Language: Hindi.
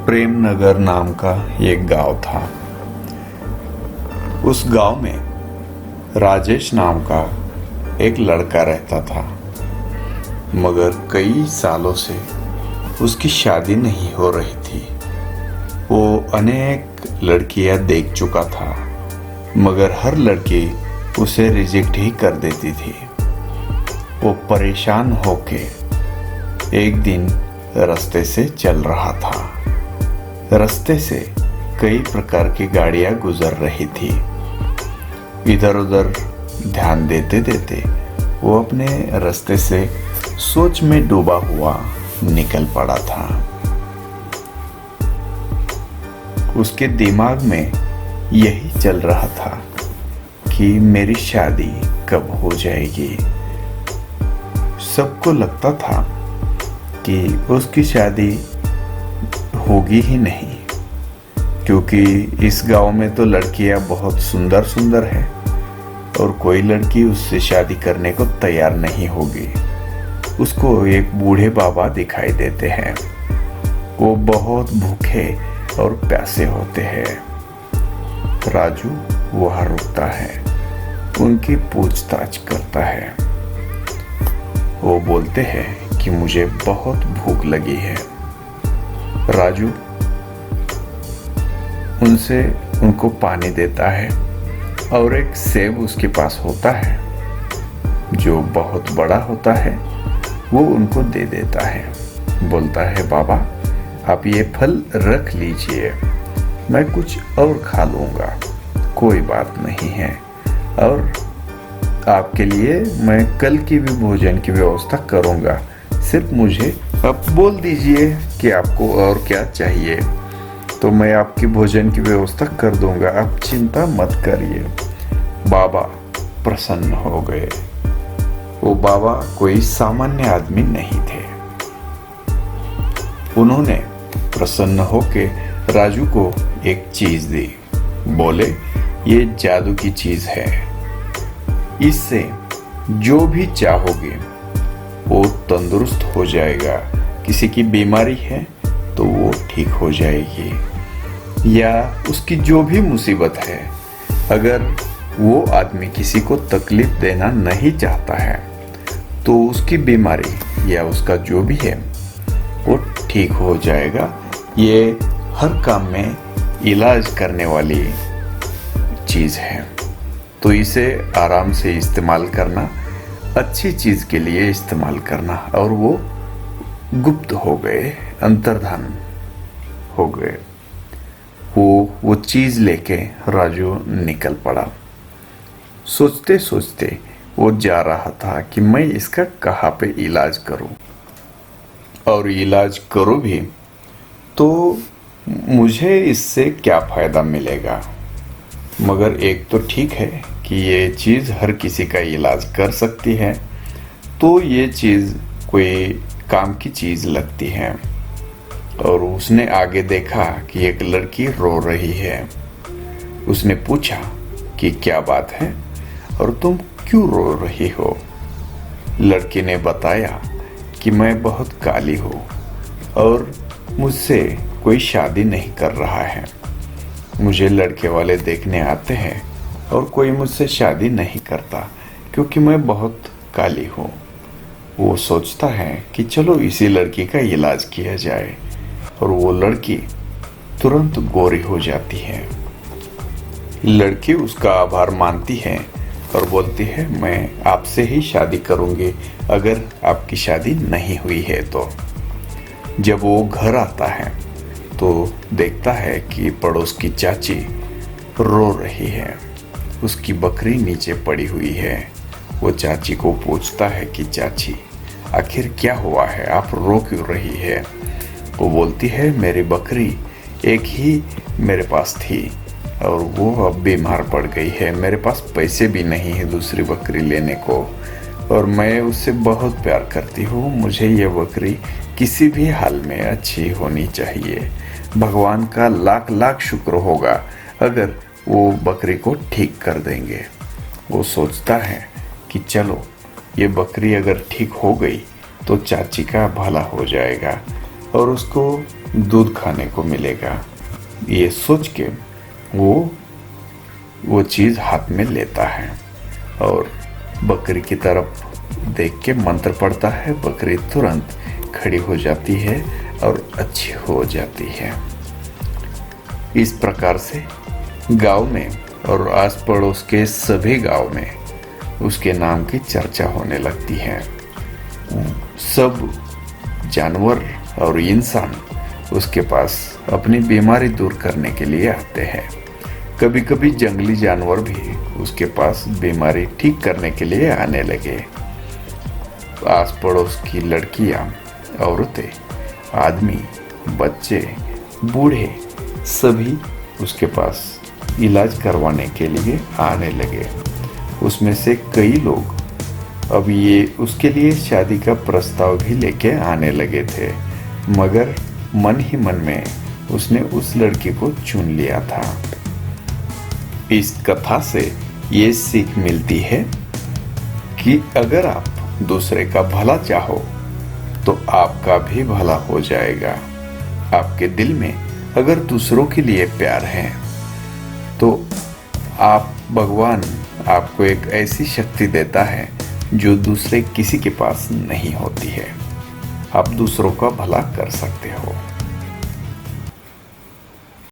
प्रेमनगर नाम का एक गांव था। उस गांव में राजेश नाम का एक लड़का रहता था, मगर कई सालों से उसकी शादी नहीं हो रही थी। वो अनेक लड़कियां देख चुका था, मगर हर लड़की उसे रिजेक्ट ही कर देती थी। वो परेशान होके एक दिन रास्ते से चल रहा था। रास्ते से कई प्रकार की गाड़ियां गुजर रही थी। इधर उधर ध्यान देते देते वो अपने रास्ते से सोच में डूबा हुआ निकल पड़ा था। उसके दिमाग में यही चल रहा था कि मेरी शादी कब हो जाएगी। सबको लगता था कि उसकी शादी होगी ही नहीं, क्योंकि इस गांव में तो लड़कियां बहुत सुंदर सुंदर हैं और कोई लड़की उससे शादी करने को तैयार नहीं होगी। उसको एक बूढ़े बाबा दिखाई देते हैं। वो बहुत भूखे और प्यासे होते हैं। राजू वहां रुकता है, उनकी पूछताछ करता है। वो बोलते हैं कि मुझे बहुत भूख लगी है। राजू उनको पानी देता है और एक सेब उसके पास होता है जो बहुत बड़ा होता है, वो उनको दे देता है। बोलता है, बाबा आप ये फल रख लीजिए, मैं कुछ और खा लूँगा, कोई बात नहीं है, और आपके लिए मैं कल की भी भोजन की व्यवस्था करूँगा। सिर्फ मुझे अब बोल दीजिए कि आपको और क्या चाहिए, तो मैं आपकी भोजन की व्यवस्था कर दूंगा, आप चिंता मत करिए। बाबा प्रसन्न हो गए। वो बाबा कोई सामान्य आदमी नहीं थे। उन्होंने प्रसन्न होके राजू को एक चीज दी। बोले, ये जादू की चीज है, इससे जो भी चाहोगे वो तंदुरुस्त हो जाएगा। किसी की बीमारी है तो वो ठीक हो जाएगी, या उसकी जो भी मुसीबत है, अगर वो आदमी किसी को तकलीफ देना नहीं चाहता है तो उसकी बीमारी या उसका जो भी है वो ठीक हो जाएगा। ये हर काम में इलाज करने वाली चीज है, तो इसे आराम से इस्तेमाल करना, अच्छी चीज के लिए इस्तेमाल करना। और वो गुप्त हो गए, अंतर्धान हो गए। वो चीज लेके राजू निकल पड़ा। सोचते सोचते वो जा रहा था कि मैं इसका कहाँ पे इलाज करूं, और इलाज करूं भी तो मुझे इससे क्या फायदा मिलेगा। मगर एक तो ठीक है कि ये चीज़ हर किसी का इलाज कर सकती है, तो ये चीज़ कोई काम की चीज़ लगती है। और उसने आगे देखा कि एक लड़की रो रही है। उसने पूछा कि क्या बात है और तुम क्यों रो रही हो। लड़की ने बताया कि मैं बहुत काली हूँ और मुझसे कोई शादी नहीं कर रहा है। मुझे लड़के वाले देखने आते हैं और कोई मुझसे शादी नहीं करता, क्योंकि मैं बहुत काली हूँ। वो सोचता है कि चलो इसी लड़की का इलाज किया जाए, और वो लड़की तुरंत गोरी हो जाती है। लड़की उसका आभार मानती है और बोलती है, मैं आपसे ही शादी करूँगी अगर आपकी शादी नहीं हुई है तो। जब वो घर आता है तो देखता है कि पड़ोस की चाची रो रही है। उसकी बकरी नीचे पड़ी हुई है। वो चाची को पूछता है कि चाची आखिर क्या हुआ है, आप रो क्यों रही है। वो बोलती है, मेरी बकरी एक ही मेरे पास थी और वो अब बीमार पड़ गई है। मेरे पास पैसे भी नहीं है दूसरी बकरी लेने को, और मैं उससे बहुत प्यार करती हूँ। मुझे ये बकरी किसी भी हाल में अच्छी होनी चाहिए। भगवान का लाख लाख शुक्र होगा अगर वो बकरी को ठीक कर देंगे। वो सोचता है कि चलो ये बकरी अगर ठीक हो गई तो चाची का भला हो जाएगा और उसको दूध खाने को मिलेगा, ये सोच के वो चीज़ हाथ में लेता है और बकरी की तरफ देख के मंत्र पढ़ता है। बकरी तुरंत खड़ी हो जाती है और अच्छी हो जाती है। इस प्रकार से गांव में और आस पड़ोस के सभी गांव में उसके नाम की चर्चा होने लगती है। सब जानवर और इंसान उसके पास अपनी बीमारी दूर करने के लिए आते हैं। कभी कभी जंगली जानवर भी उसके पास बीमारी ठीक करने के लिए आने लगे। आस पड़ोस की लड़कियां, औरतें, आदमी, बच्चे, बूढ़े सभी उसके पास इलाज करवाने के लिए आने लगे। उसमें से कई लोग अब ये उसके लिए शादी का प्रस्ताव भी लेके आने लगे थे, मगर मन ही मन में उसने उस लड़की को चुन लिया था। इस कथा से ये सीख मिलती है कि अगर आप दूसरे का भला चाहो तो आपका भी भला हो जाएगा। आपके दिल में अगर दूसरों के लिए प्यार है तो भगवान आपको एक ऐसी शक्ति देता है जो दूसरे किसी के पास नहीं होती है। आप दूसरों का भला कर सकते हो।